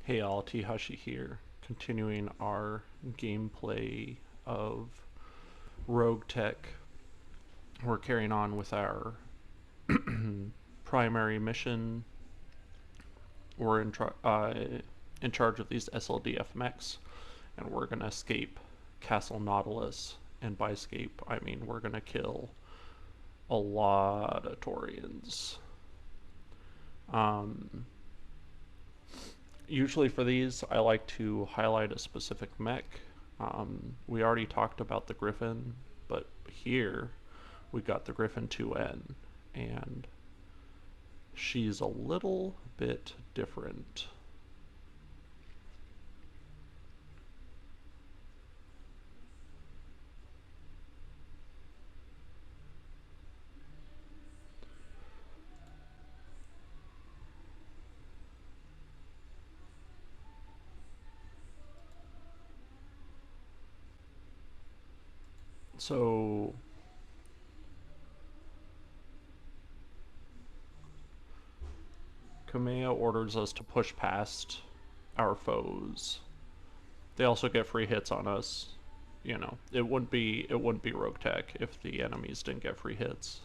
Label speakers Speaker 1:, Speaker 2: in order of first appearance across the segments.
Speaker 1: Hey all, Teehashee here, continuing our gameplay of RogueTech. We're carrying on with our primary mission. We're in charge of these SLDF mechs, and we're going to escape Castle Nautilus. And by escape, I mean we're going to kill a lot of Taurians. Usually for these, I like to highlight a specific mech. We already talked about the Griffin, but here we got the Griffin 2N, and she's a little bit different. So Kamea orders us to push past our foes. They also get free hits on us. You know, it wouldn't be RogueTech if the enemies didn't get free hits.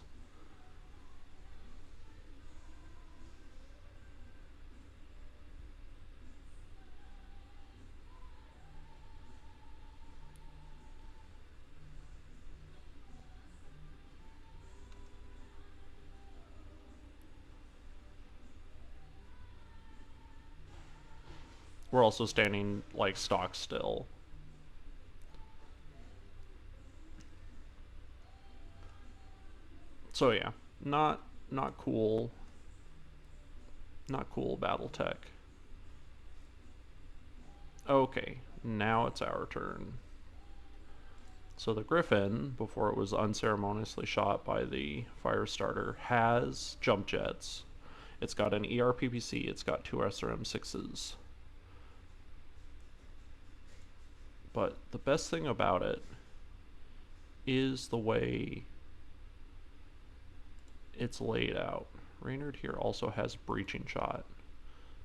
Speaker 1: We're also standing like stock still. So yeah, not cool. Not cool, BattleTech. Okay, now it's our turn. So the Griffin, before it was unceremoniously shot by the fire starter, has jump jets. It's got an ERPPC, it's got two SRM6s. But the best thing about it is the way it's laid out. Reynard here also has breaching shot.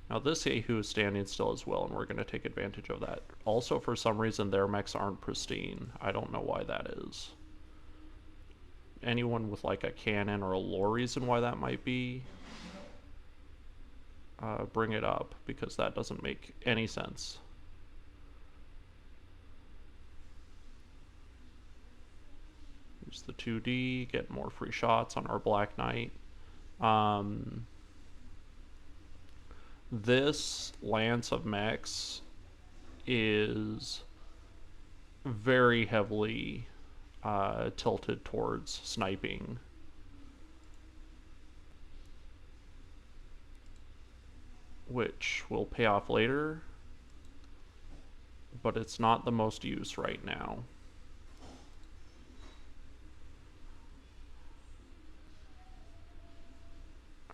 Speaker 1: Now this Yahoo is standing still as well, and we're going to take advantage of that. Also, for some reason, their mechs aren't pristine. I don't know why that is. Anyone with like a cannon or a lore reason why that might be, bring it up, because that doesn't make any sense. Use the 2D, get more free shots on our Black Knight. This Lance of Mechs is very heavily tilted towards sniping. Which will pay off later, but it's not the most used right now.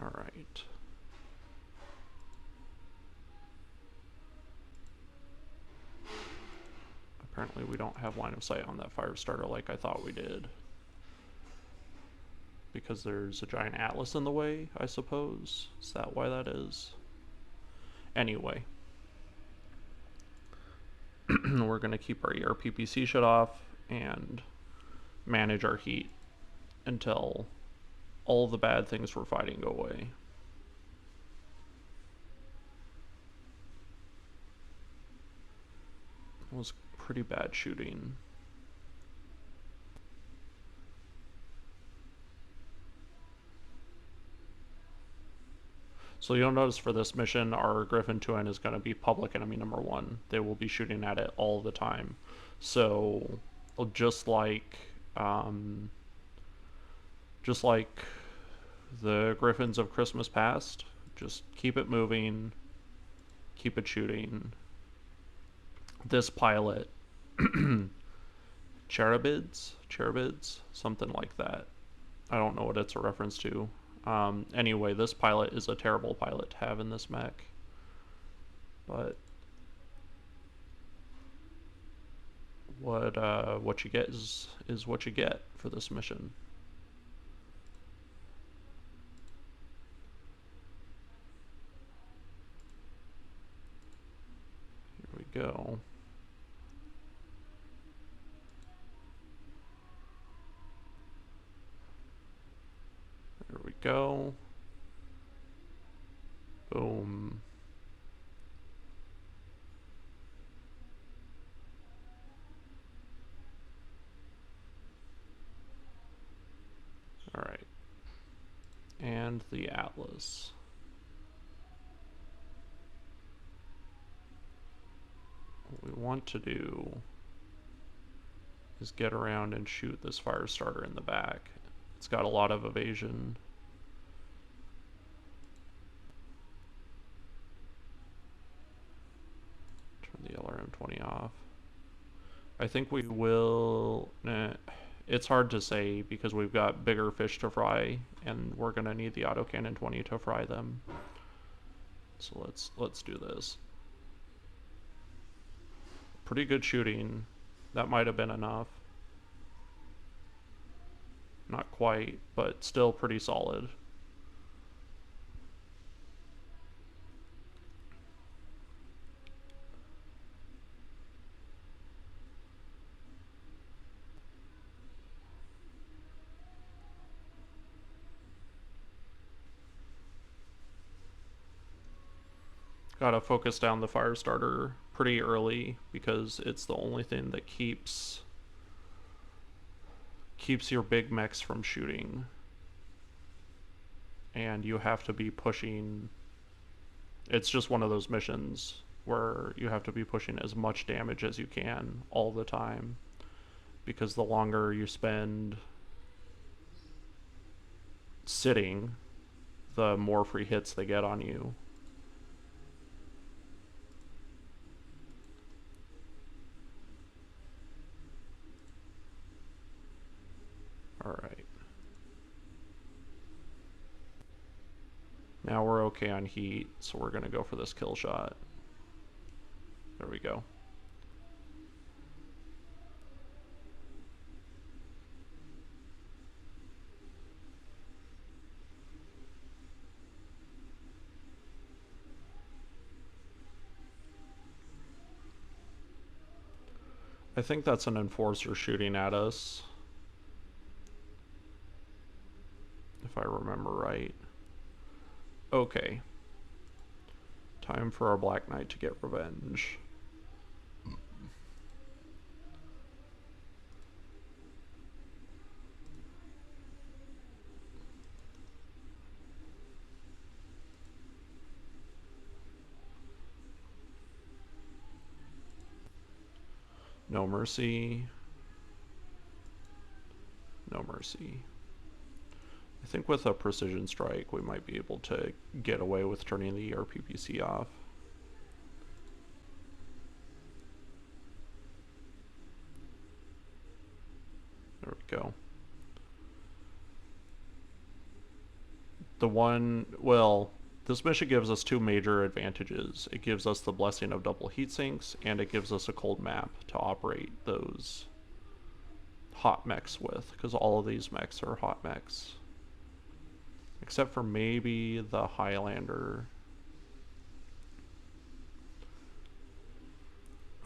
Speaker 1: Alright. Apparently we don't have line of sight on that fire starter like I thought we did. Because there's a giant atlas in the way, I suppose. Is that why that is? Anyway. We're going to keep our ERPPC shut off and manage our heat until all the bad things we're fighting go away. It was pretty bad shooting. So you'll notice for this mission, our Griffin 2N is going to be public enemy number 1. They will be shooting at it all the time. So just like the Griffins of Christmas past, just keep it moving, keep it shooting. This pilot, Cherubids, something like that. I don't know what it's a reference to. Anyway, this pilot is a terrible pilot to have in this mech. But what you get is what you get for this mission. go. There we go. Boom. All right. And the Atlas. What we want to do is get around and shoot this fire starter in the back. It's got a lot of evasion. Turn the LRM-20 off. I think we will... It's hard to say because we've got bigger fish to fry, and we're gonna need the autocannon 20 to fry them. So let's do this. Pretty good shooting. That might have been enough. Not quite, but still pretty solid. Gotta focus down the fire starter pretty early because it's the only thing that keeps your big mechs from shooting. And you have to be pushing. It's just one of those missions where you have to be pushing as much damage as you can all the time, because the longer you spend sitting, the more free hits they get on you. Alright. Now we're okay on heat, so we're going to go for this kill shot. There we go. I think that's an enforcer shooting at us, if I remember right. Okay. Time for our Black Knight to get revenge. No mercy. No mercy. I think with a precision strike, we might be able to get away with turning the ERPPC off. There we go. This mission gives us two major advantages. It gives us the blessing of double heat sinks, and it gives us a cold map to operate those hot mechs with, because all of these mechs are hot mechs. Except for maybe the Highlander.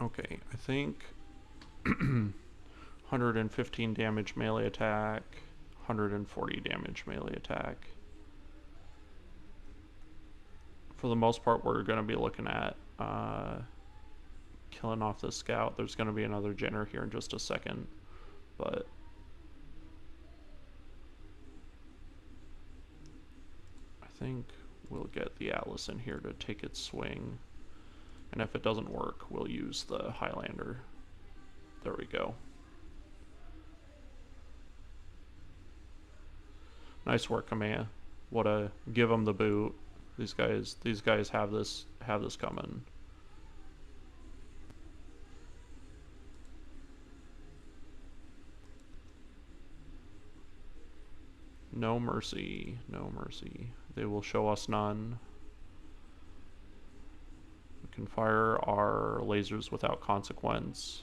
Speaker 1: Okay, I think 115 damage melee attack, 140 damage melee attack. For the most part, we're going to be looking at killing off the scout. There's going to be another Jenner here in just a second, but I think we'll get the Atlas in here to take its swing, and if it doesn't work, we'll use the Highlander. There we go. Nice work, Kamea. What a give them the boot. These guys have this coming. No mercy, no mercy. They will show us none. We can fire our lasers without consequence.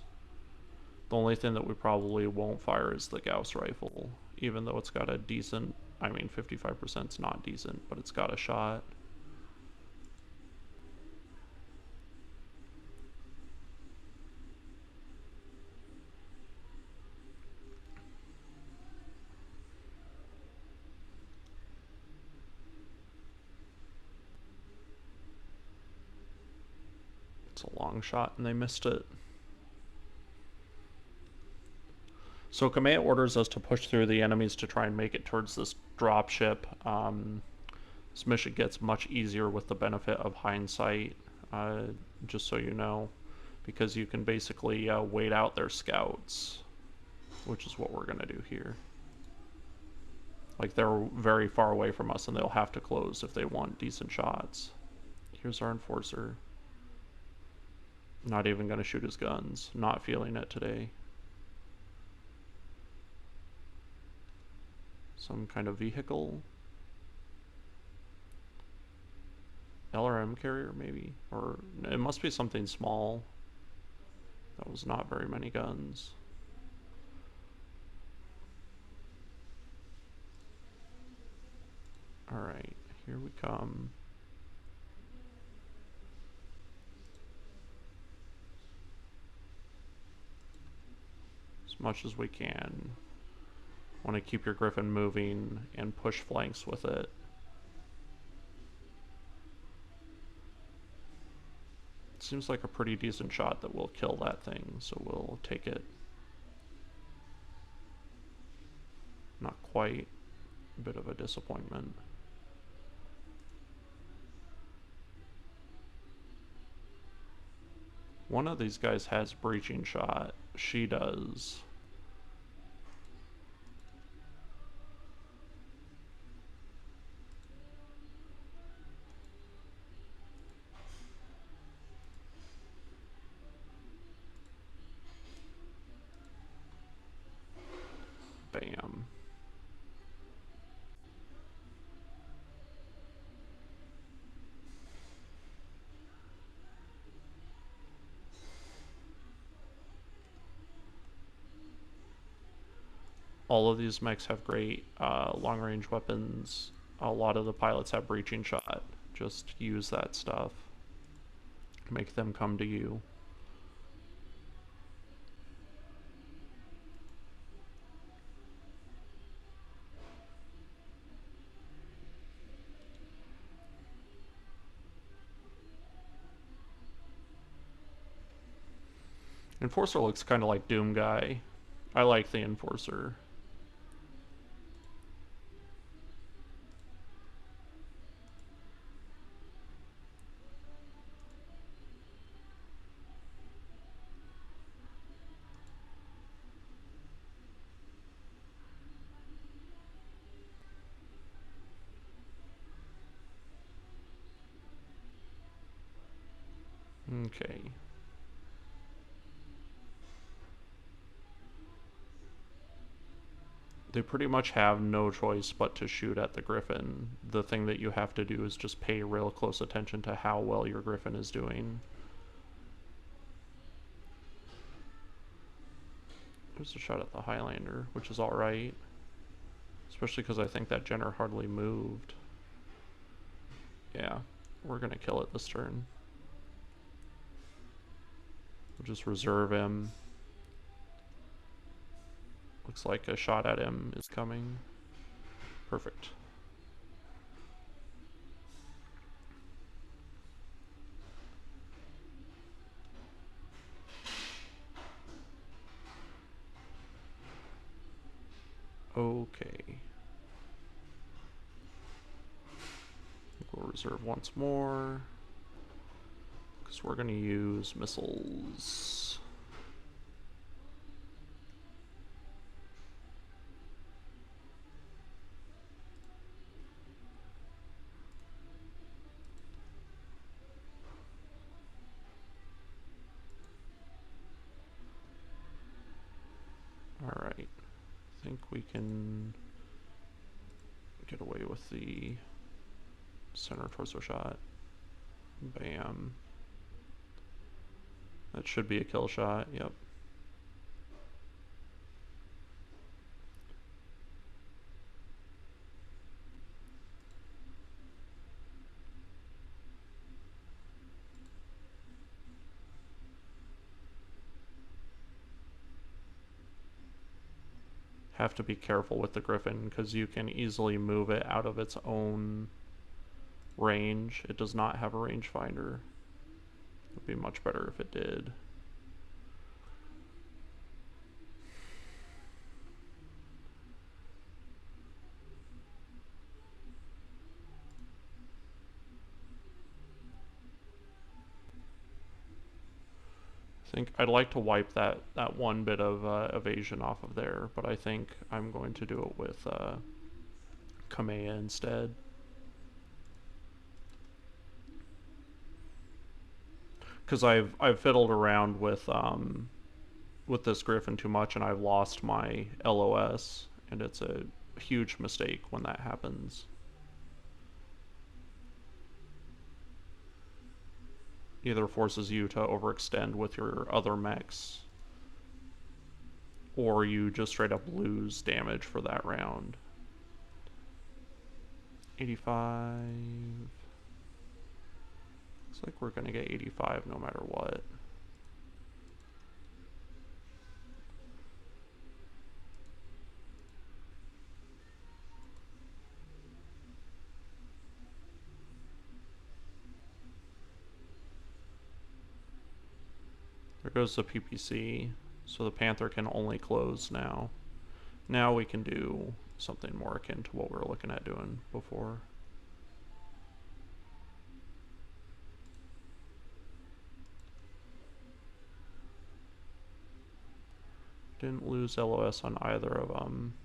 Speaker 1: The only thing that we probably won't fire is the Gauss rifle, even though it's got a decent, 55% is not decent, but it's got a shot. was a long shot and they missed it. So command orders us to push through the enemies to try and make it towards this dropship. This mission gets much easier with the benefit of hindsight, just so you know, because you can basically wait out their scouts, which is what we're going to do here. Like, they're very far away from us and they'll have to close if they want decent shots. Here's our enforcer. Not even going to shoot his guns. Not feeling it today. Some kind of vehicle. LRM carrier, maybe? Or it must be something small. That was not very many guns. Alright, here we come. As much as we can. Want to keep your Griffin moving and push flanks with it. Seems like a pretty decent shot that will kill that thing, so we'll take it. Not quite. A bit of a disappointment. One of these guys has breaching shot. She does. Bam. All of these mechs have great long-range weapons. A lot of the pilots have breaching shot. Just use that stuff. Make them come to you. Enforcer looks kind of like Doom Guy. I like the Enforcer. Okay. They pretty much have no choice but to shoot at the Griffin. The thing that you have to do is just pay real close attention to how well your Griffin is doing. There's a shot at the Highlander, which is alright. Especially because I think that Jenner hardly moved. Yeah, we're gonna kill it this turn. We'll just reserve him. Looks like a shot at him is coming. Perfect. Okay. We'll reserve once more, because we're going to use missiles. Alright, I think we can get away with the center torso shot. Bam. That should be a kill shot, yep. Have to be careful with the Griffin because you can easily move it out of its own range. It does not have a rangefinder. It'd be much better if it did. I think I'd like to wipe that one bit of evasion off of there, but I think I'm going to do it with Kamea instead. Because I've fiddled around with this Griffin too much, and I've lost my LOS, and it's a huge mistake when that happens. Either forces you to overextend with your other mechs, or you just straight up lose damage for that round. 85. Looks like we're gonna get 85 no matter what. There goes the PPC, so the Panther can only close now. Now we can do something more akin to what we were looking at doing before. Didn't lose LOS on either of them.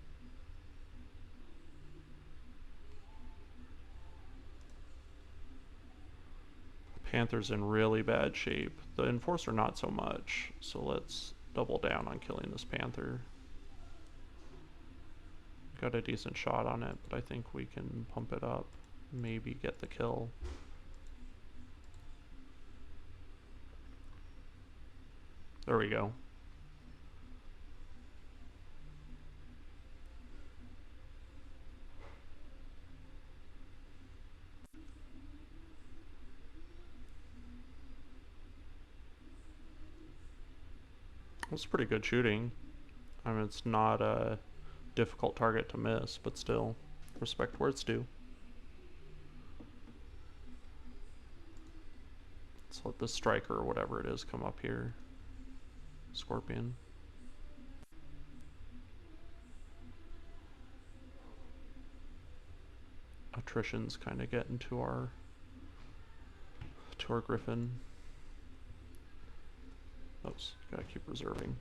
Speaker 1: Panther's in really bad shape. The Enforcer not so much, so let's double down on killing this Panther. Got a decent shot on it, but I think we can pump it up. Maybe get the kill. There we go. It's pretty good shooting. I mean, it's not a difficult target to miss, but still, respect where it's due. Let's let the Striker or whatever it is come up here. Scorpion. Attrition's kind of getting to our Griffin. Oops, gotta keep reserving.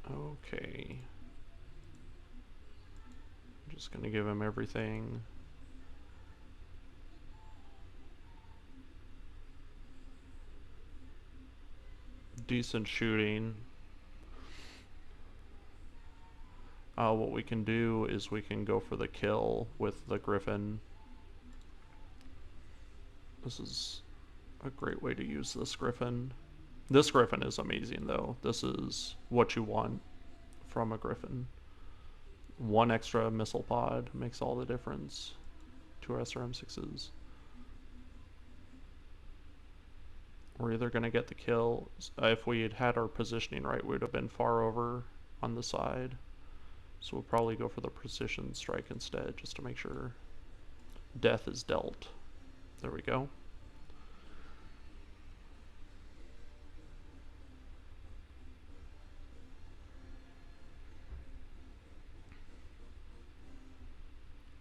Speaker 1: Okay. I'm just gonna give him everything. Decent shooting. What we can do is we can go for the kill with the Griffin. This is a great way to use this Griffin. This Griffin is amazing though. This is what you want from a Griffin. One extra missile pod makes all the difference to our SRM-6s. We're either going to get the kill. If we had had our positioning right, we would have been far over on the side. So we'll probably go for the precision strike instead, just to make sure death is dealt. There we go.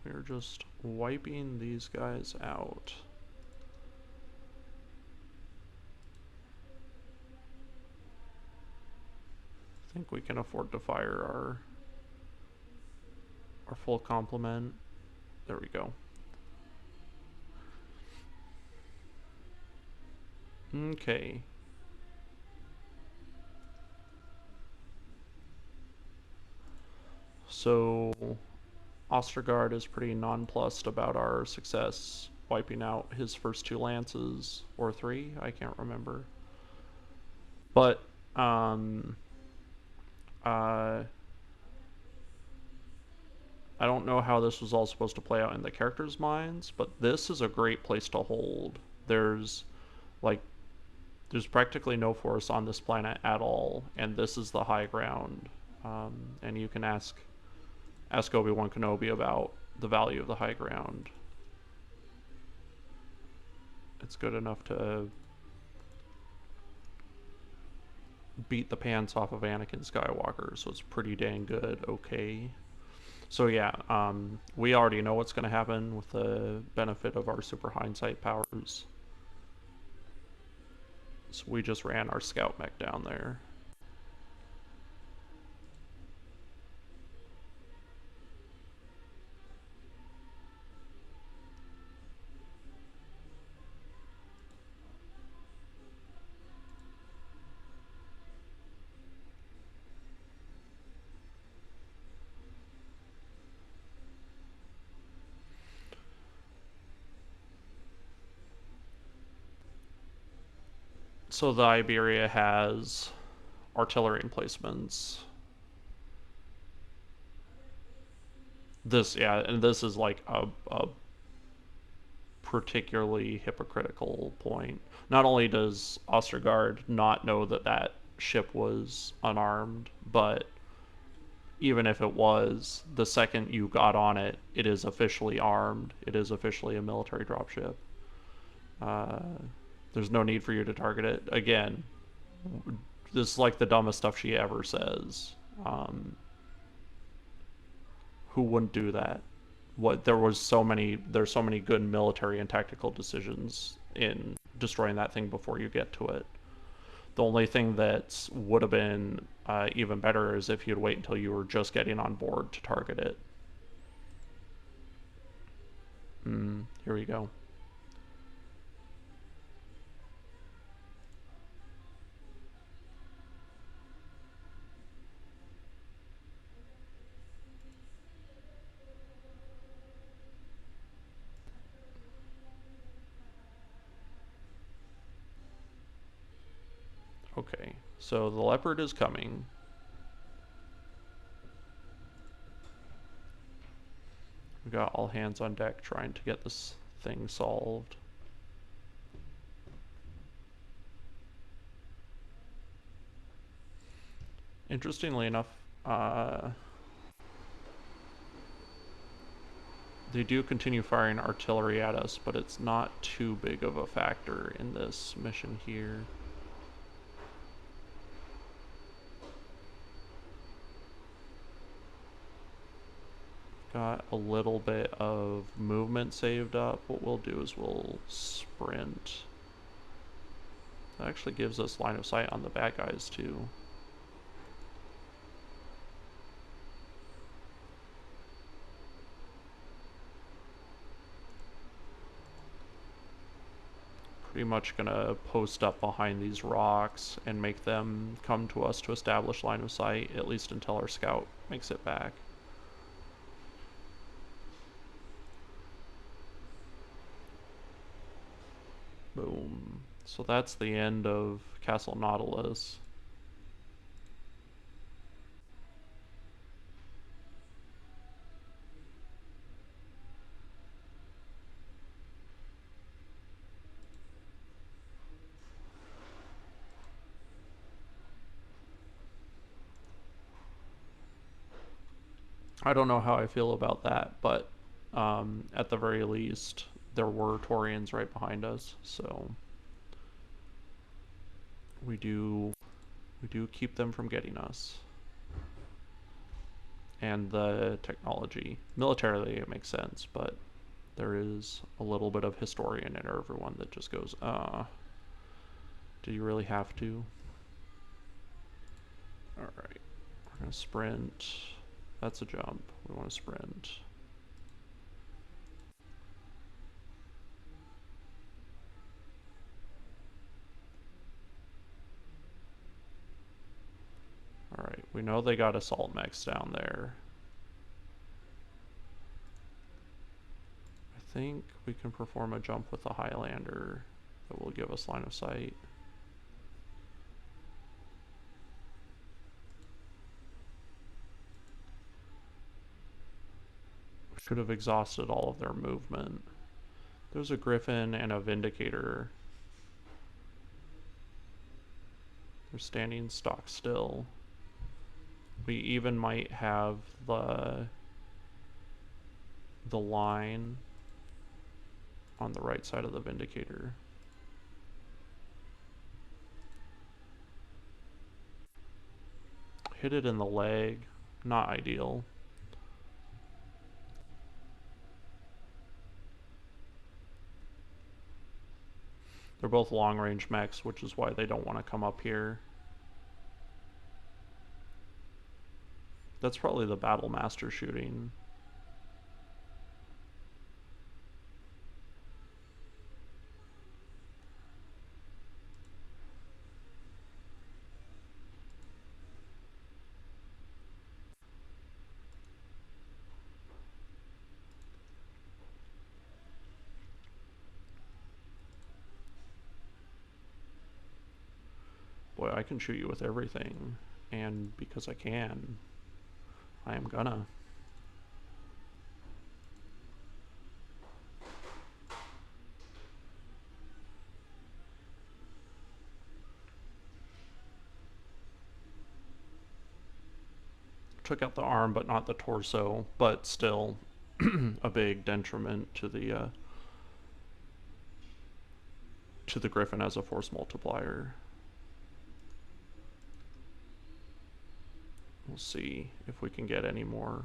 Speaker 1: We're just wiping these guys out. I think we can afford to fire our full complement. There we go. Okay. So Ostergaard is pretty nonplussed about our success wiping out his first two lances, or three, I can't remember. But I don't know how this was all supposed to play out in the characters' minds, but this is a great place to hold. There's there's practically no force on this planet at all, and this is the high ground. And you can ask Obi-Wan Kenobi about the value of the high ground. It's good enough to beat the pants off of Anakin Skywalker, so it's pretty dang good. Okay. So yeah, we already know what's going to happen with the benefit of our super hindsight powers. So we just ran our scout mech down there. So the Iberia has artillery emplacements. This, yeah, and this is like a particularly hypocritical point. Not only does Ostergaard not know that that ship was unarmed, but even if it was, the second you got on it, it is officially armed. It is officially a military dropship. Uh, there's no need for you to target it. Again, this is like the dumbest stuff she ever says. Who wouldn't do that? There's so many good military and tactical decisions in destroying that thing before you get to it. The only thing that would have been even better is if you'd wait until you were just getting on board to target it. Here we go. Okay, so the Leopard is coming. We got all hands on deck trying to get this thing solved. Interestingly enough, they do continue firing artillery at us, but it's not too big of a factor in this mission here. Got a little bit of movement saved up. What we'll do is we'll sprint. That actually gives us line of sight on the bad guys too. Pretty much gonna post up behind these rocks and make them come to us to establish line of sight, at least until our scout makes it back. Boom. So that's the end of Castle Nautilus. I don't know how I feel about that, but at the very least, there were Taurians right behind us, so we do keep them from getting us. And the technology, militarily it makes sense, but there is a little bit of historian in everyone that just goes, do you really have to? Alright, we're gonna sprint. That's a jump. We want to sprint. Alright, we know they got assault mechs down there. I think we can perform a jump with the Highlander that will give us line of sight. Should have exhausted all of their movement. There's a Griffin and a Vindicator. They're standing stock still. We even might have the line on the right side of the Vindicator. Hit it in the leg. Not ideal. They're both long-range mechs, which is why they don't want to come up here. That's probably the Battle Master shooting. Boy, I can shoot you with everything, and because I can, I am gonna. Took out the arm, but not the torso, but still a big detriment to the Griffin as a force multiplier. We'll see if we can get any more.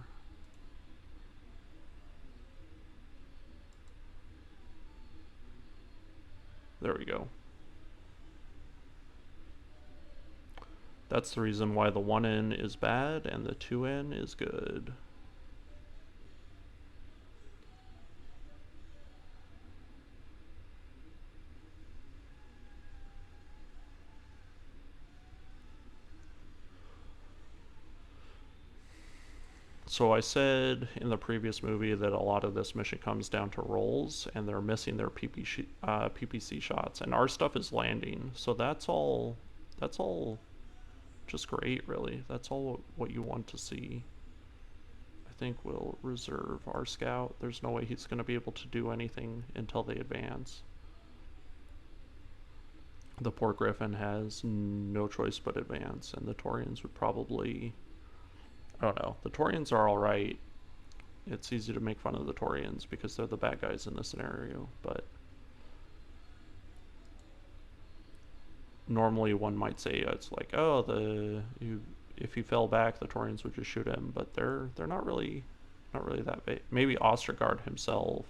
Speaker 1: There we go. That's the reason why the 1N is bad and the 2N is good. So I said in the previous movie that a lot of this mission comes down to rolls, and they're missing their PPC shots, and our stuff is landing. So that's all just great, really. That's all what you want to see. I think we'll reserve our scout. There's no way he's going to be able to do anything until they advance. The poor Griffin has no choice but advance, and the Taurians would probably... I don't know. The Taurians are alright. It's easy to make fun of the Taurians because they're the bad guys in this scenario, but normally one might say it's like, oh, if he fell back, the Taurians would just shoot him, but they're not really that big. Maybe Ostergaard himself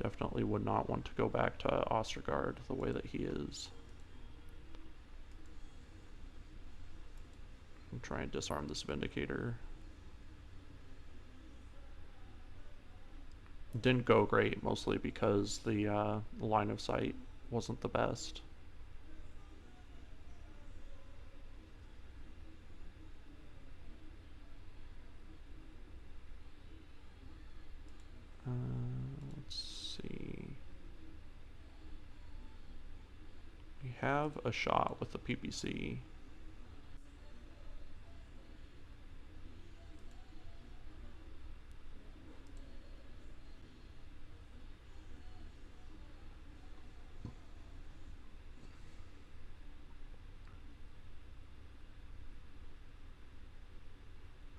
Speaker 1: definitely would not want to go back to Ostergaard the way that he is. And try and disarm this Vindicator. Didn't go great, mostly because the line of sight wasn't the best. Let's see. We have a shot with the PPC.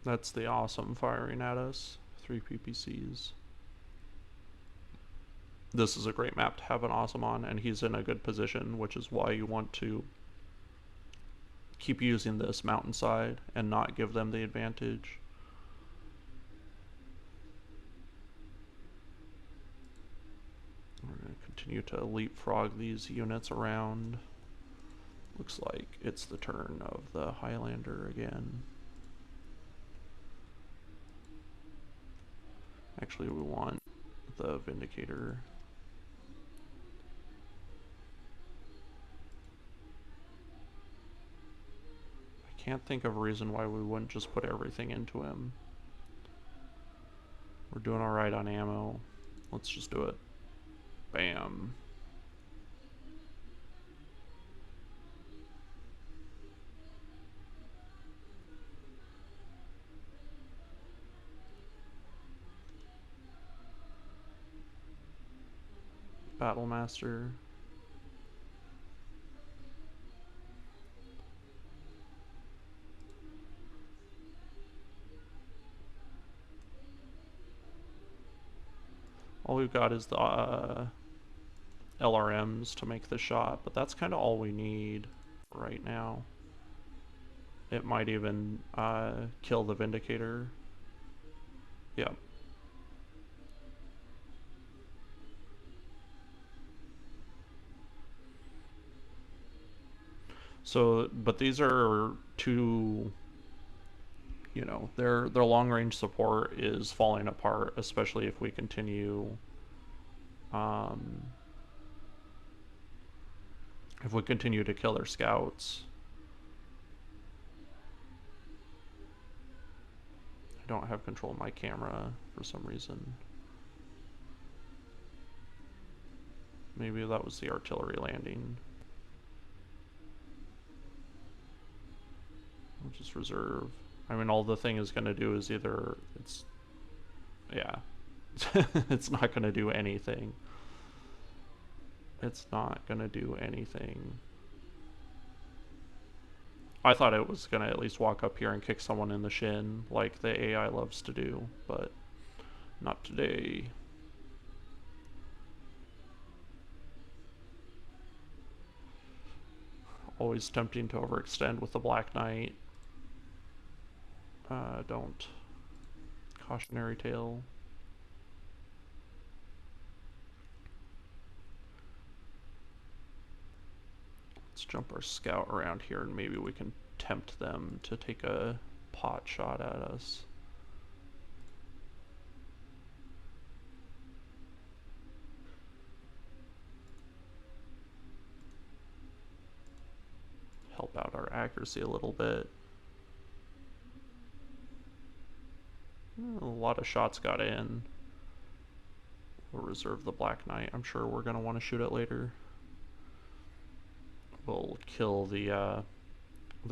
Speaker 1: That's the awesome firing at us. 3 PPCs. This is a great map to have an awesome on, and he's in a good position, which is why you want to keep using this mountainside and not give them the advantage. We're going to continue to leapfrog these units around. Looks like it's the turn of the Highlander again. Actually, we want the Vindicator. I can't think of a reason why we wouldn't just put everything into him. We're doing alright on ammo. Let's just do it. Bam. Battle Master. All we've got is the LRMs to make the shot, but that's kind of all we need right now. It might even kill the Vindicator. Yep. So, but these are two, you know, their long range support is falling apart, especially if we continue to kill their scouts. I don't have control of my camera for some reason. Maybe that was the artillery landing. I'll just reserve. I mean, all the thing is going to do is either it's, yeah, it's not going to do anything. It's not going to do anything. I thought it was going to at least walk up here and kick someone in the shin like the AI loves to do, but not today. Always tempting to overextend with the Black Knight. Don't. Cautionary tale. Let's jump our scout around here and maybe we can tempt them to take a pot shot at us. Help out our accuracy a little bit. A lot of shots got in. We'll reserve the Black Knight. I'm sure we're going to want to shoot it later. We'll kill the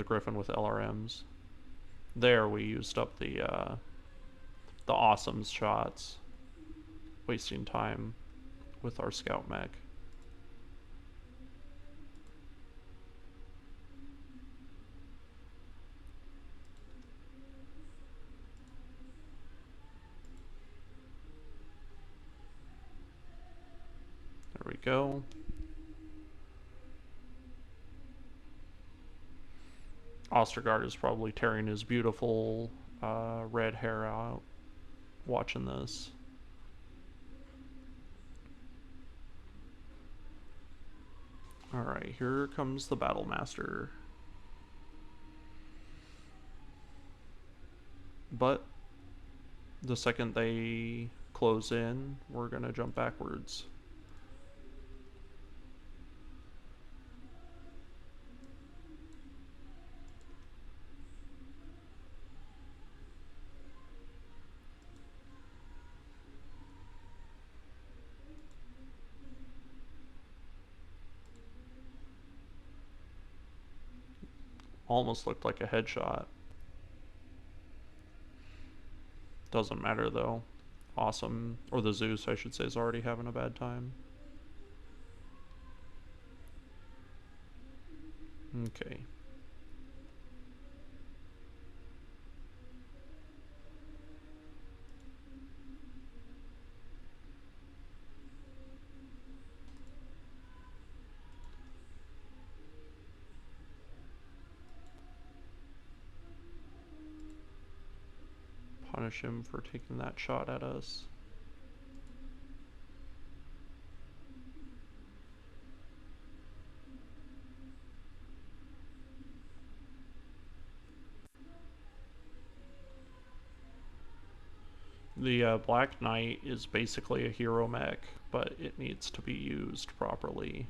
Speaker 1: Griffin with LRMs. There we used up the awesome shots, wasting time with our scout mech. There we go. Ostergaard is probably tearing his beautiful red hair out watching this. Alright, here comes the Battle Master. But the second they close in, we're gonna jump backwards. Almost looked like a headshot. Doesn't matter though. Awesome, or the Zeus I should say, is already having a bad time. Okay. Punish him for taking that shot at us. The Black Knight is basically a hero mech, but it needs to be used properly.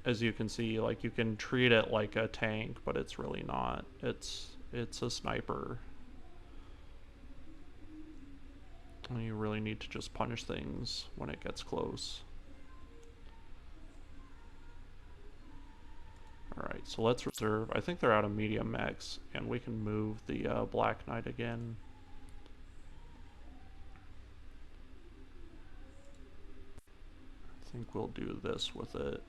Speaker 1: As you can see, like, you can treat it like a tank, but it's really not. It's a sniper. You really need to just punish things when it gets close. Alright, so let's reserve. I think they're out of medium mechs, and we can move the Black Knight again. I think we'll do this with it.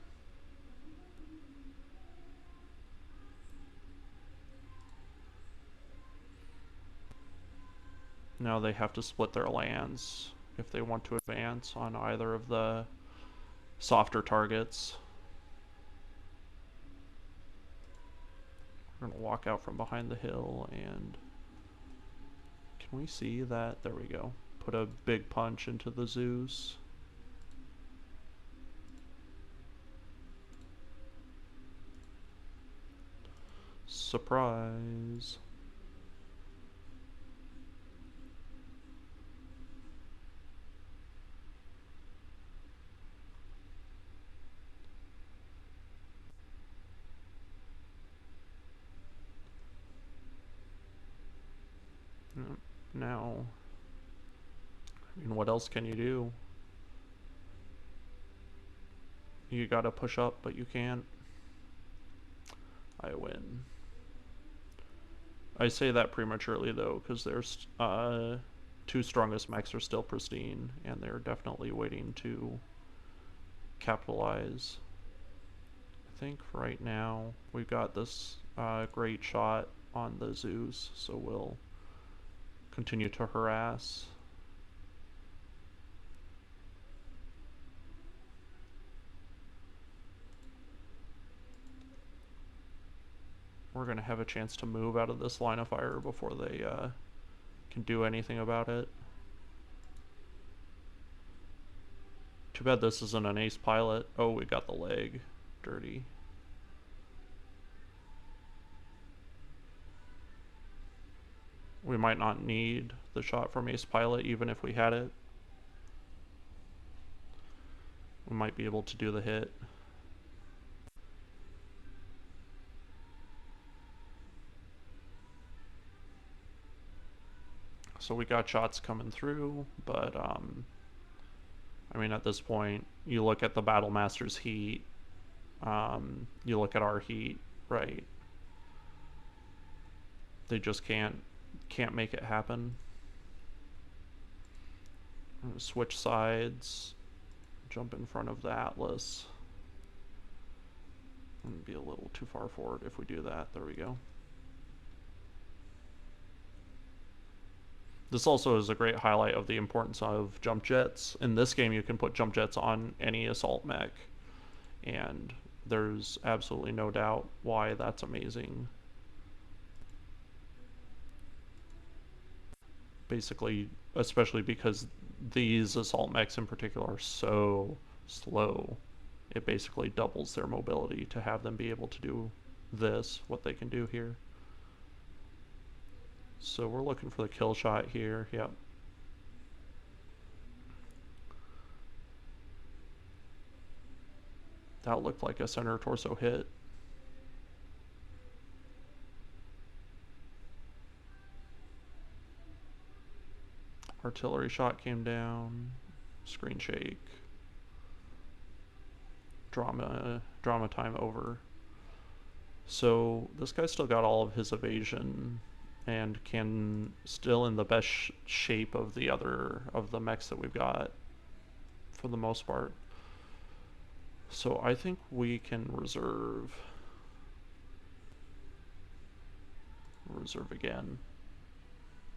Speaker 1: Now they have to split their lands, if they want to advance on either of the softer targets. We're going to walk out from behind the hill, and can we see that? There we go. Put a big punch into the Zeus. Surprise. Now, I mean, what else can you do? You gotta push up, but you can't. I win. I say that prematurely though, because there's two strongest mechs are still pristine, and they're definitely waiting to capitalize. I think for right now we've got this great shot on the Zeus, so we'll continue to harass. We're going to have a chance to move out of this line of fire before they can do anything about it. Too bad this isn't an ace pilot. Oh, we got the leg. Dirty. We might not need the shot from ace pilot even if we had it. We might be able to do the hit. So we got shots coming through, but I mean, at this point, you look at the Battle Master's heat, you look at our heat, right? They just can't make it happen. Switch sides, jump in front of the Atlas. Be a little too far forward if we do that. There we go. This also is a great highlight of the importance of jump jets. In this game, you can put jump jets on any assault mech, and there's absolutely no doubt why that's amazing. Basically, especially because these assault mechs in particular are so slow, it basically doubles their mobility to have them be able to do this, what they can do here. So we're looking for the kill shot here. Yep. That looked like a center torso hit. Artillery shot came down. Screen shake. Drama time over. So this guy's still got all of his evasion and can still in the best shape of the other of the mechs that we've got for the most part. So I think we can reserve again.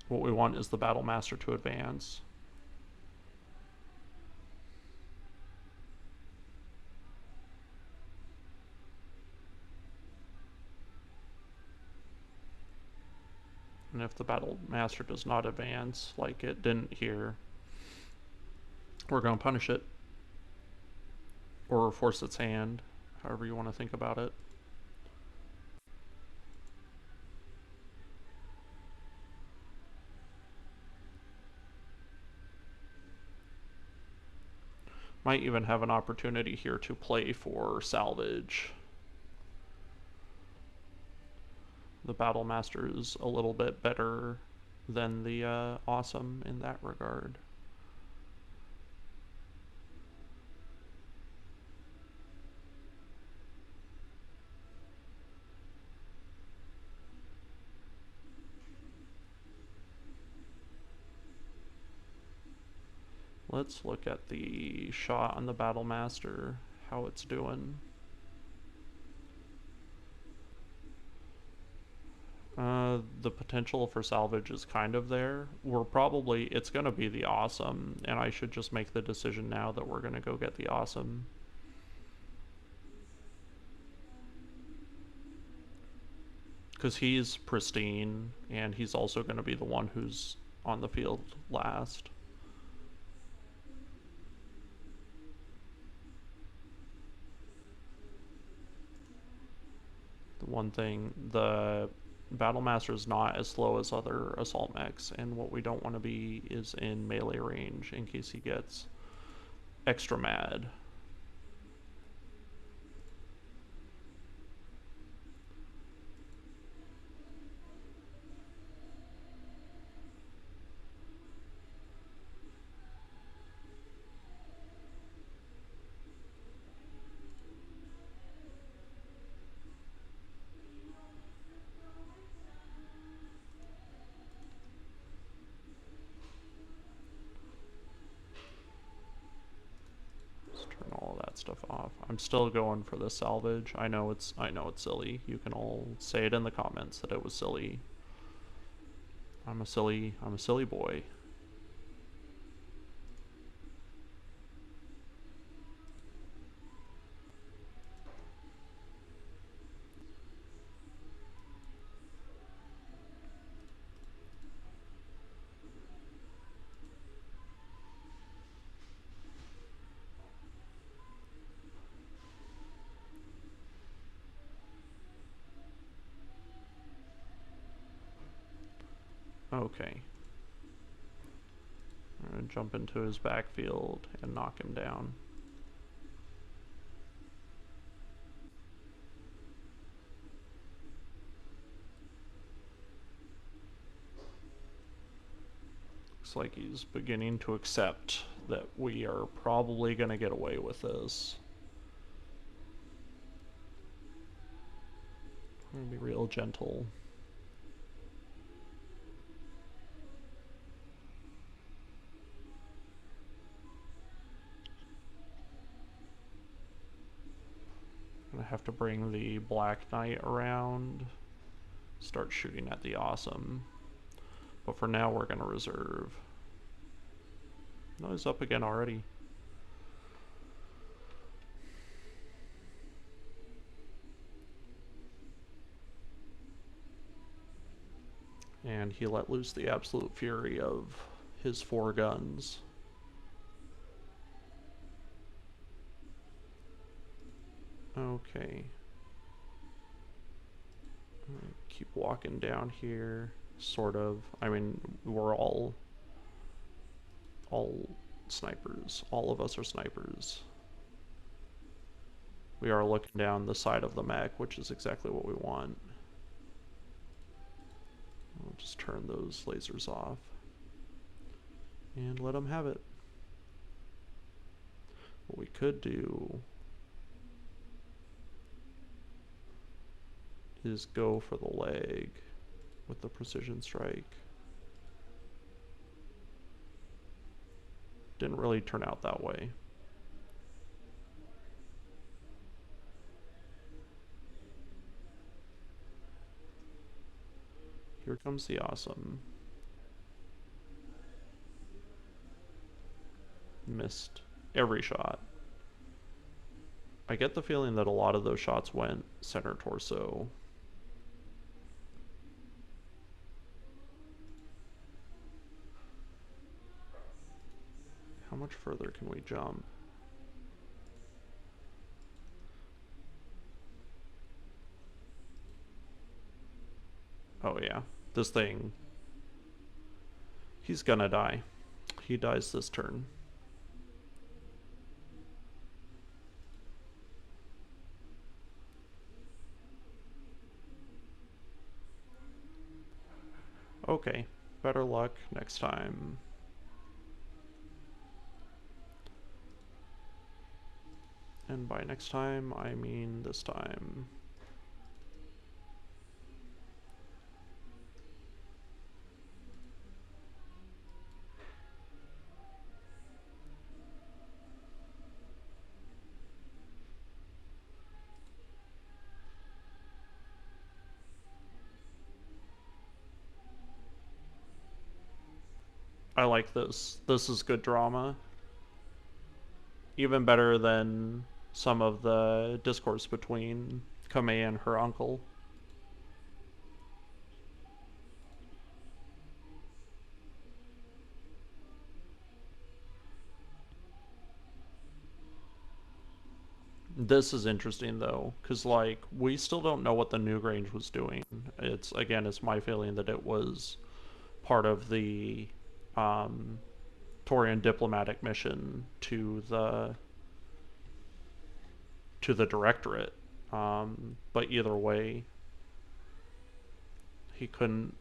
Speaker 1: What we want is the Battle Master to advance. And if the Battle Master does not advance, like it didn't here, we're going to punish it. Or force its hand, however you want to think about it. Might even have an opportunity here to play for salvage. The Battle Master is a little bit better than the Awesome in that regard. Let's look at the shot on the Battle Master, how it's doing. the potential for salvage is kind of there. It's going to be the awesome, and I should just make the decision now that we're going to go get the awesome. Because he's pristine, and he's also going to be the one who's on the field last. The one thing, the Battlemaster is not as slow as other assault mechs, and what we don't want to be is in melee range in case he gets extra mad. All of that stuff off. I'm still going for the salvage. I know it's silly. You can all say it in the comments that it was silly. I'm a silly boy. Okay. I'm gonna jump into his backfield and knock him down. Looks like he's beginning to accept that we are probably gonna get away with this. I'm gonna be real gentle. I have to bring the Black Knight around, start shooting at the awesome. But for now, we're going to reserve. No, he's up again already. And he let loose the absolute fury of his 4 guns. Okay. Keep walking down here, sort of. I mean, we're all snipers. All of us are snipers. We are looking down the side of the mech, which is exactly what we want. We'll just turn those lasers off and let them have it. What we could do is go for the leg with the precision strike. Didn't really turn out that way. Here comes the awesome. Missed every shot. I get the feeling that a lot of those shots went center torso. How much further can we jump? Oh yeah, this thing. He's gonna die. He dies this turn. Okay, better luck next time. And by next time, I mean this time. I like this. This is good drama. Even better than some of the discourse between Kamei and her uncle. This is interesting though, because like we still don't know what the Newgrange was doing. It's again, it's my feeling that it was part of the um, Torian diplomatic mission to the Directorate. But either way, he couldn't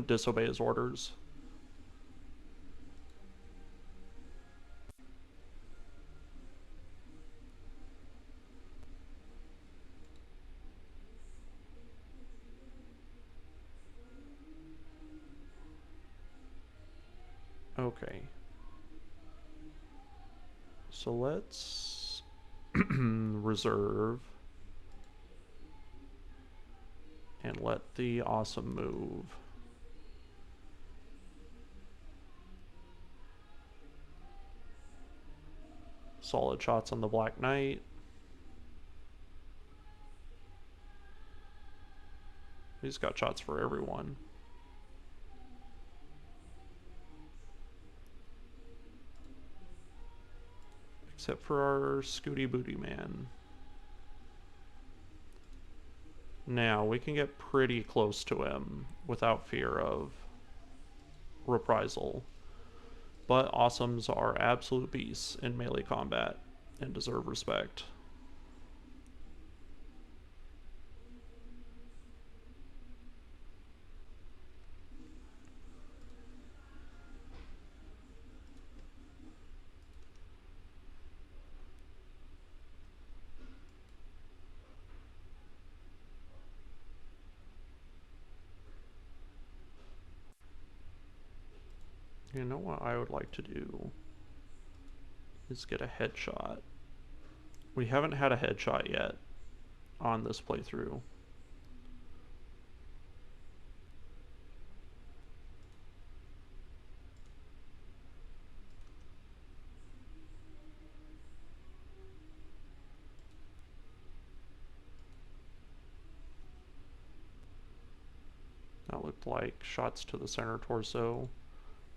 Speaker 1: disobey his orders. Okay. So let's reserve and let the awesome move. Solid shots on the Black Knight. He's got shots for everyone. Except for our Scooty Booty Man. Now, we can get pretty close to him without fear of reprisal. But awesomes are absolute beasts in melee combat and deserve respect. You know what I would like to do is get a headshot. We haven't had a headshot yet on this playthrough. That looked like shots to the center torso.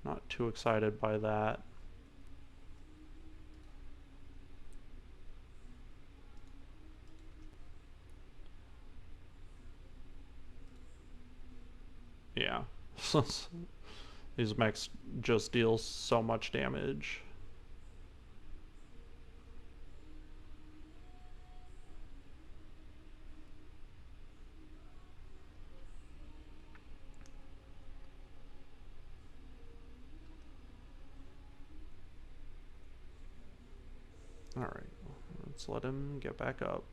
Speaker 1: Not too excited by that. Yeah. These mechs just deal so much damage. Alright, let's let him get back up.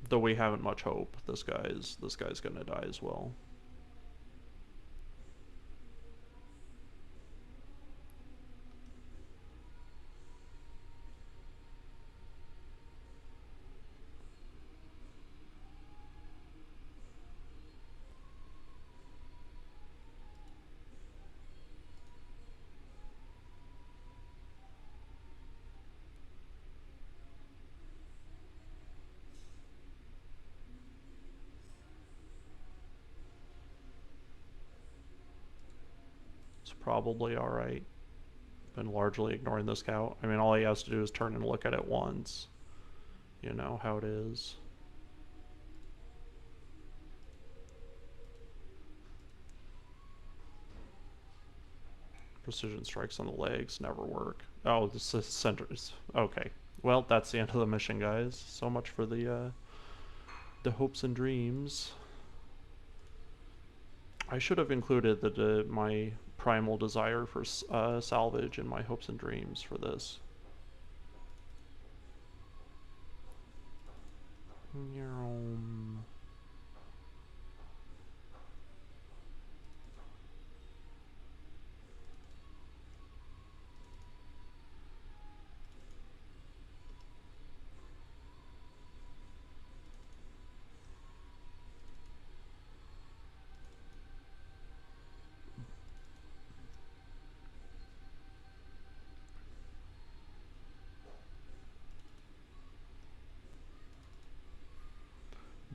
Speaker 1: Though we haven't much hope. This guy's gonna die as well. It's probably alright. Been largely ignoring this scout. I mean, all he has to do is turn and look at it once. You know how it is. Precision strikes on the legs never work. Oh, this is centers. Okay. Well, that's the end of the mission, guys. So much for the hopes and dreams. I should have included my primal desire for salvage in my hopes and dreams for this.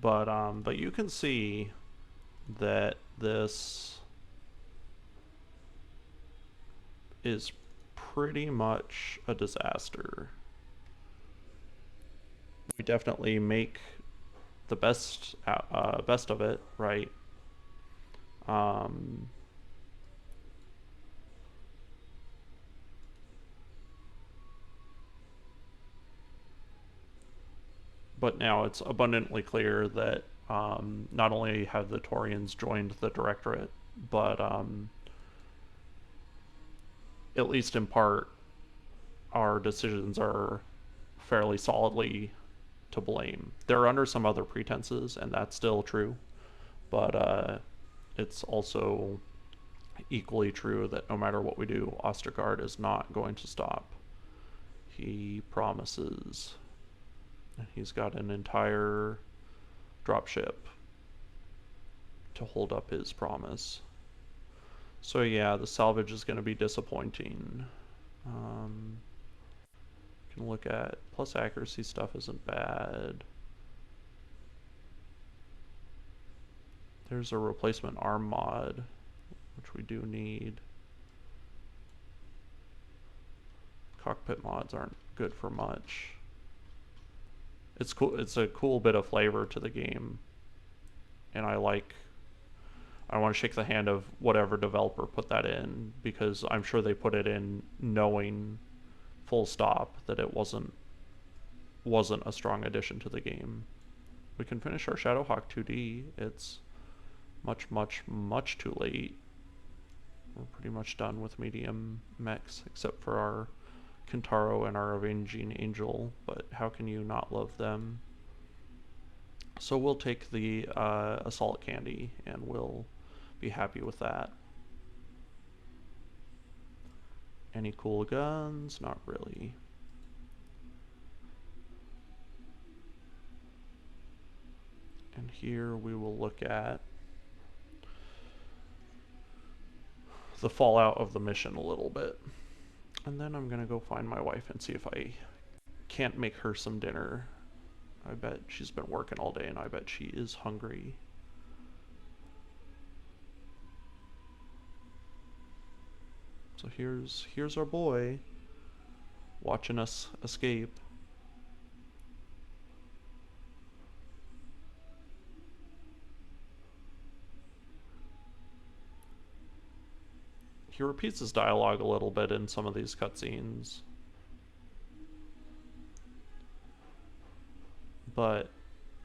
Speaker 1: But you can see that this is pretty much a disaster. We definitely make the best of it, right? Um, but now it's abundantly clear that not only have the Taurians joined the Directorate, but at least in part, our decisions are fairly solidly to blame. They're under some other pretenses, and that's still true, but it's also equally true that no matter what we do, Ostergaard is not going to stop. He promises. He's got an entire dropship to hold up his promise. So yeah, the salvage is going to be disappointing. Can look at plus accuracy stuff isn't bad. There's a replacement arm mod, which we do need. Cockpit mods aren't good for much. It's cool. It's a cool bit of flavor to the game, and I want to shake the hand of whatever developer put that in, because I'm sure they put it in knowing full stop that it wasn't a strong addition to the game. We can finish our Shadowhawk 2D. It's much too late. We're pretty much done with medium mechs, except for our Kintaro and our Avenging Angel, but how can you not love them? So we'll take the Assault Candy, and we'll be happy with that. Any cool guns? Not really. And here we will look at the fallout of the mission a little bit. And then I'm gonna go find my wife and see if I can't make her some dinner. I bet she's been working all day, and I bet she is hungry. So here's our boy watching us escape. He repeats his dialogue a little bit in some of these cutscenes, but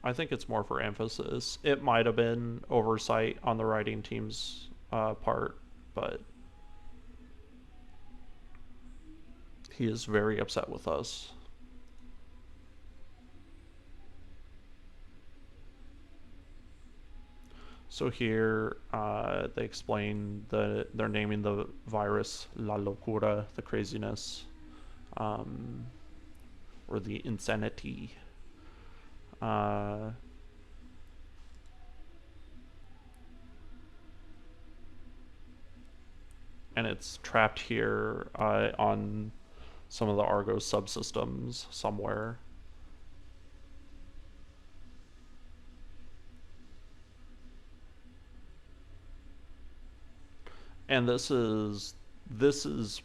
Speaker 1: I think it's more for emphasis. It might have been oversight on the writing team's part, but he is very upset with us. So here they explain that they're naming the virus La Locura, the craziness, or the insanity. And it's trapped here on some of the Argo subsystems somewhere. And this is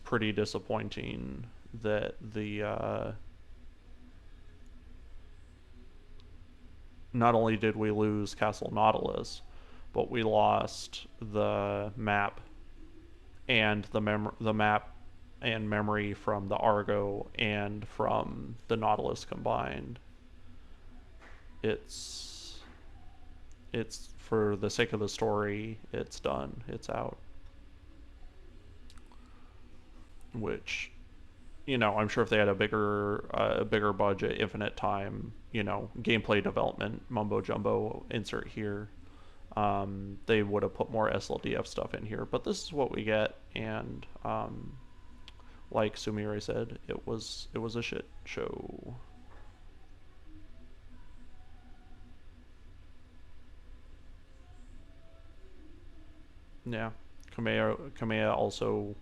Speaker 1: pretty disappointing that the not only did we lose Castle Nautilus, but we lost the map and the map and memory from the Argo and from the Nautilus combined. It's for the sake of the story, it's done. It's out. Which, you know, I'm sure if they had a bigger budget, infinite time, you know, gameplay development, mumbo jumbo, insert here, they would have put more SLDF stuff in here. But this is what we get, and like Sumire said, it was a shit show. Yeah, Kamea also,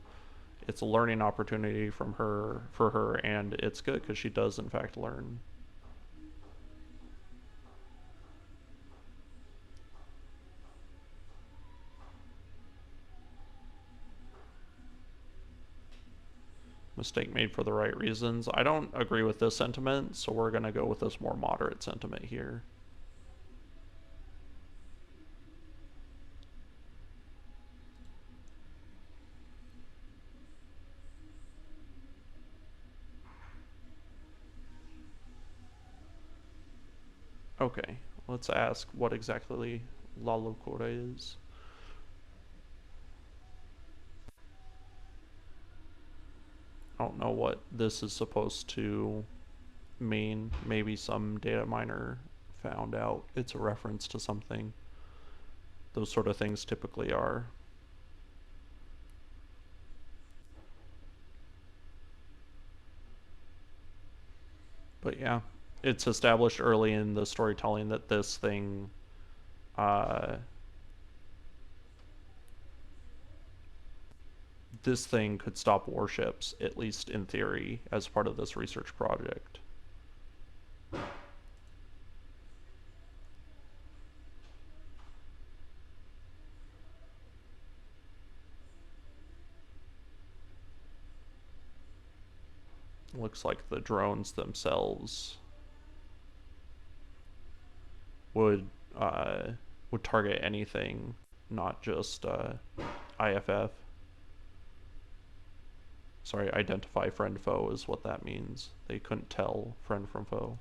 Speaker 1: it's a learning opportunity for her, and it's good because she does in fact learn. Mistake made for the right reasons. I don't agree with this sentiment, so we're going to go with this more moderate sentiment here. Okay, let's ask what exactly La Locura is. I don't know what this is supposed to mean. Maybe some data miner found out it's a reference to something. Those sort of things typically are. But yeah, it's established early in the storytelling that this thing this thing could stop warships, at least in theory, as part of this research project. Looks like the drones themselves would target anything, not just IFF. Sorry, identify friend foe is what that means. They couldn't tell friend from foe.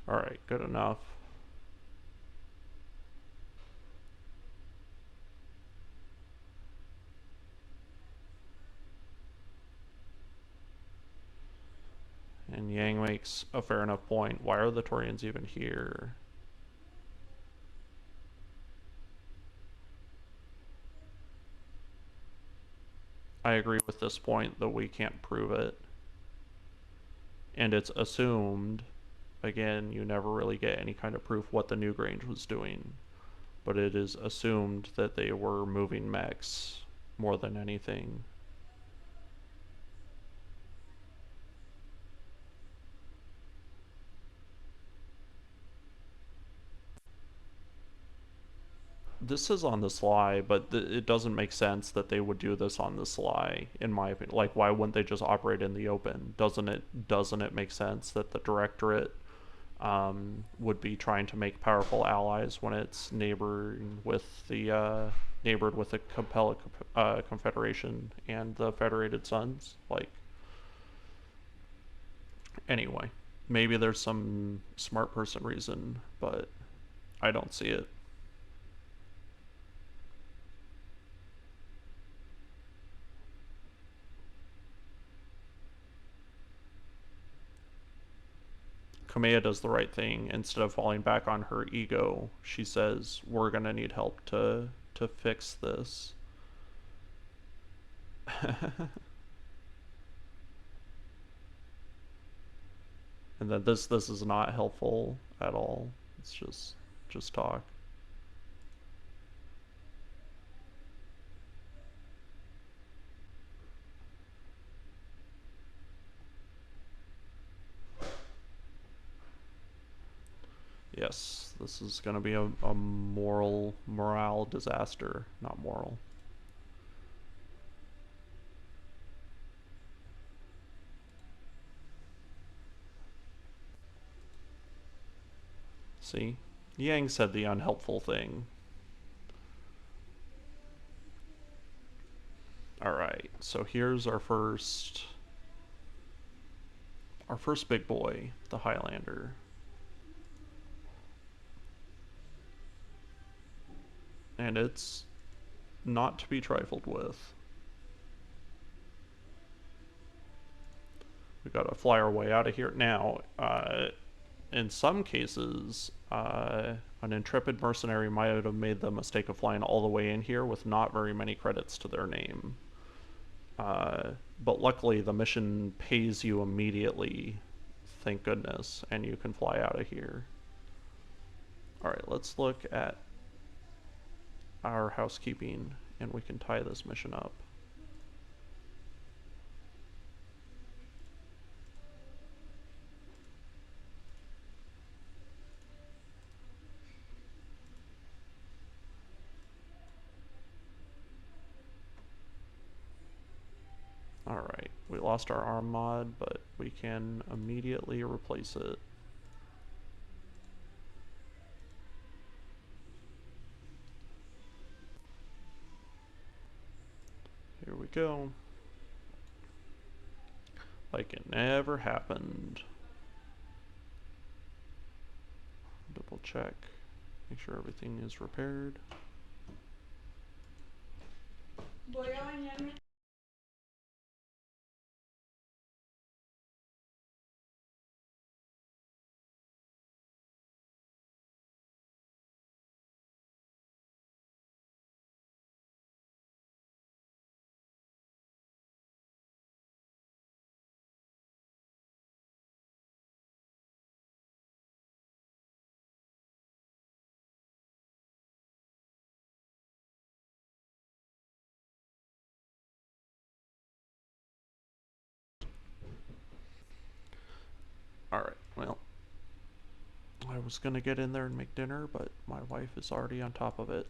Speaker 1: Alright, good enough. And Yang makes a fair enough point. Why are the Torians even here? I agree with this point, though we can't prove it. And it's assumed, again, you never really get any kind of proof what the Newgrange was doing. But it is assumed that they were moving mechs more than anything. This is on the sly, but it doesn't make sense that they would do this on the sly, in my opinion. Like, why wouldn't they just operate in the open? Doesn't it make sense that the Directorate would be trying to make powerful allies when it's neighbored with the Capella Confederation and the Federated Suns? Like, anyway, maybe there's some smart person reason, but I don't see it. Kamea does the right thing. Instead of falling back on her ego, she says, we're gonna need help to fix this. And then this is not helpful at all. It's just talk. Yes, this is going to be a morale disaster, not moral. See? Yang said the unhelpful thing. Alright, so here's our first big boy, the Highlander. And it's not to be trifled with. We gotta fly our way out of here. Now, in some cases, an intrepid mercenary might have made the mistake of flying all the way in here with not very many credits to their name. But luckily, the mission pays you immediately, thank goodness, and you can fly out of here. Alright, let's look at our housekeeping and we can tie this mission up. Alright, we lost our arm mod, but we can immediately replace it. Here we go. Like it never happened. Double check. Make sure everything is repaired. Alright, well, I was gonna get in there and make dinner, but my wife is already on top of it.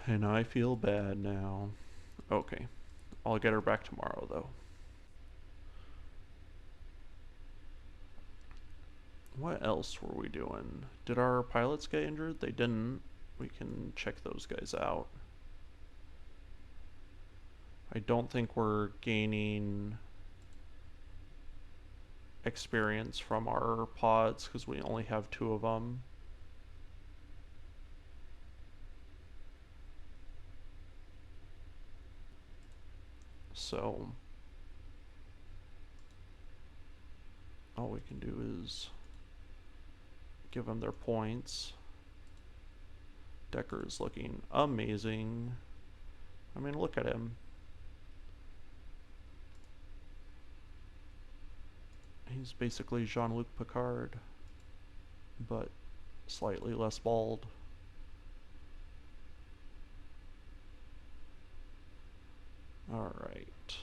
Speaker 1: And I feel bad now. Okay, I'll get her back tomorrow though. What else were we doing? Did our pilots get injured? They didn't. We can check those guys out. I don't think we're gaining experience from our pods because we only have 2 of them. So all we can do is give them their points. Decker is looking amazing. I mean, look at him. He's basically Jean-Luc Picard, but slightly less bald. Alright.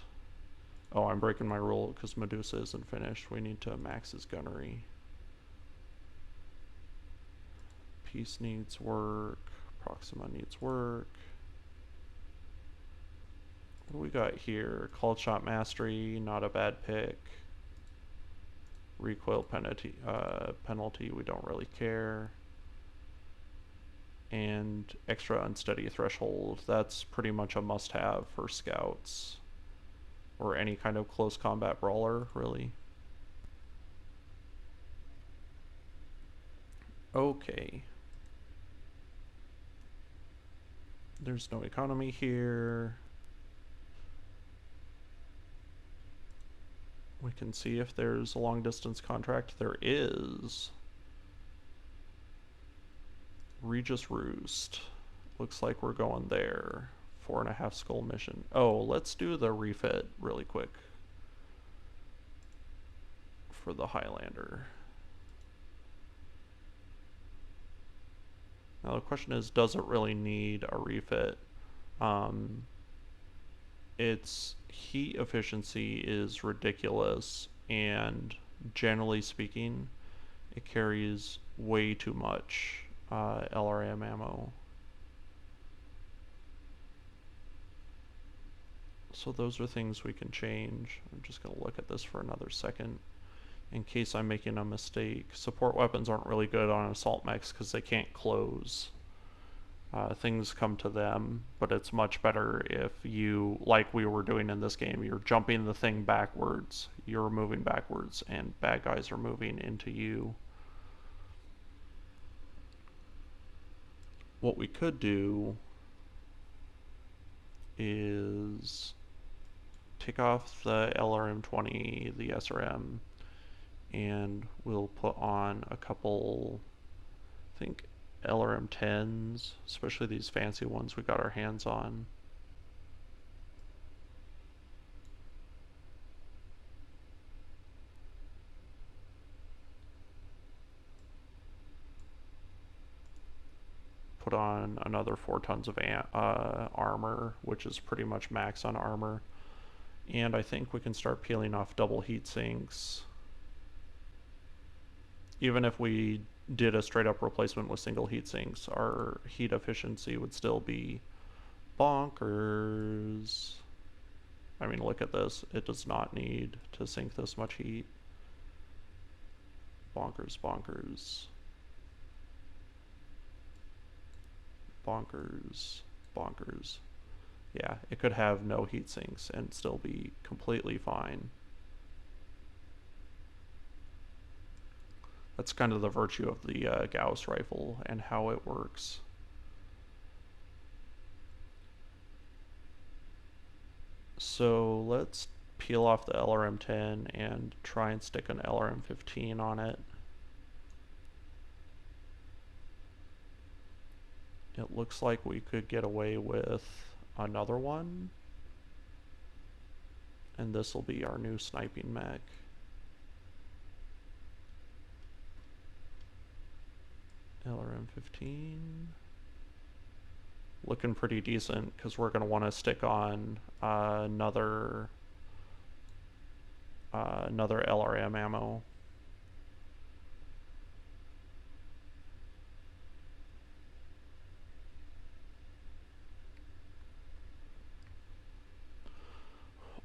Speaker 1: Oh, I'm breaking my rule because Medusa isn't finished. We need to max his gunnery. Peace needs work. Proxima needs work. What do we got here? Called shot mastery, not a bad pick. Recoil penalty, we don't really care. And extra unsteady threshold, that's pretty much a must-have for scouts. Or any kind of close combat brawler, really. Okay. There's no economy here. We can see if there's a long distance contract. There is. Regis Roost. Looks like we're going there. 4.5 skull mission. Oh, let's do the refit really quick for the Highlander. Now the question is, does it really need a refit? Its heat efficiency is ridiculous, and generally speaking, it carries way too much LRM ammo. So those are things we can change. I'm just going to look at this for another second in case I'm making a mistake. Support weapons aren't really good on assault mechs because they can't close. Things come to them, but it's much better if you, like we were doing in this game, you're jumping the thing backwards, you're moving backwards, and bad guys are moving into you. What we could do is take off the LRM-20, the SRM, and we'll put on a couple, I think, LRM-10s, especially these fancy ones we got our hands on. put on another 4 tons of armor, which is pretty much max on armor. And I think we can start peeling off double heat sinks. Even if we did a straight up replacement with single heat sinks, our heat efficiency would still be bonkers. I mean, look at this. It does not need to sink this much heat. Bonkers, bonkers. Bonkers, bonkers. Yeah, it could have no heat sinks and still be completely fine. That's kind of the virtue of the Gauss rifle and how it works. So let's peel off the LRM-10 and try and stick an LRM-15 on it. It looks like we could get away with another one. And this will be our new sniping mech. LRM-15. Looking pretty decent because we're going to want to stick on another LRM ammo.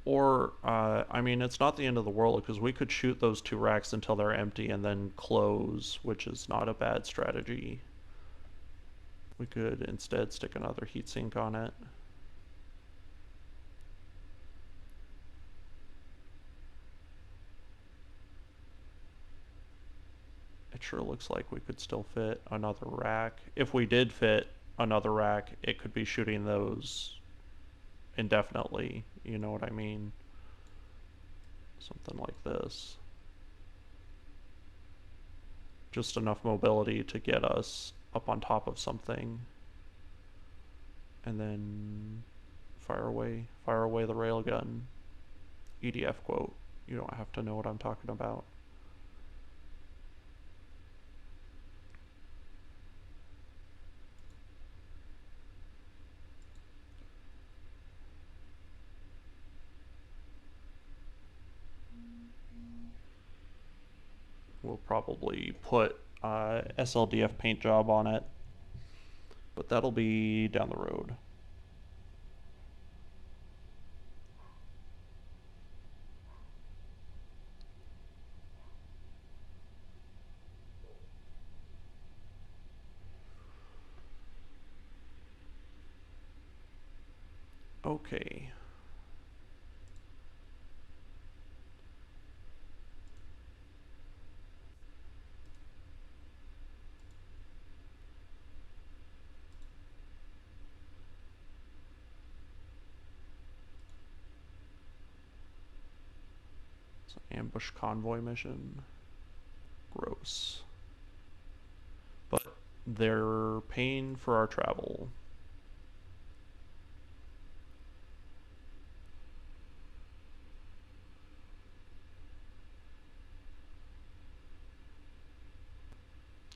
Speaker 1: Or, I mean, it's not the end of the world because we could shoot those 2 racks until they're empty and then close, which is not a bad strategy. We could instead stick another heatsink on it. It sure looks like we could still fit another rack. If we did fit another rack, it could be shooting those indefinitely, you know what I mean? Something like this. Just enough mobility to get us up on top of something. And then fire away the railgun. EDF quote. You don't have to know what I'm talking about. We'll probably put SLDF paint job on it, but that'll be down the road. Okay. Ambush convoy mission. Gross. But they're paying for our travel.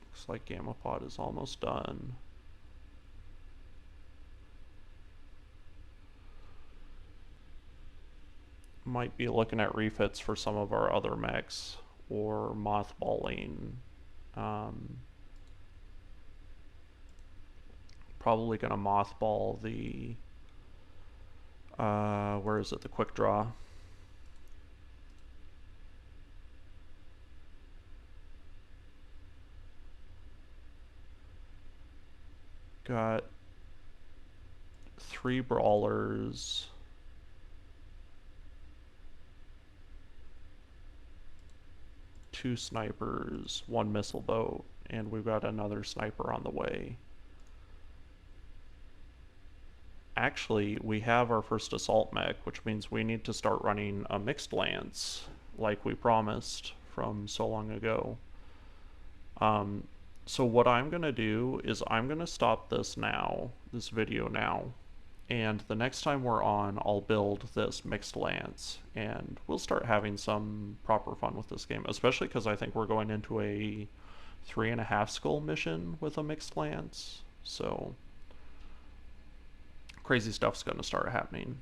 Speaker 1: Looks like Gamma Pod is almost done. Might be looking at refits for some of our other mechs or mothballing. Probably gonna mothball the where is it, the quick draw. Got 3 brawlers. Two snipers, 1 missile boat, and we've got another sniper on the way. Actually, we have our first assault mech, which means we need to start running a mixed lance, like we promised from so long ago. So what I'm gonna do is I'm gonna stop this video now, and the next time we're on, I'll build this mixed lance, and we'll start having some proper fun with this game, especially because I think we're going into a 3.5 skull mission with a mixed lance. So crazy stuff's going to start happening.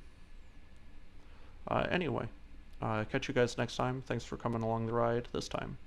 Speaker 1: Anyway, catch you guys next time. Thanks for coming along the ride this time.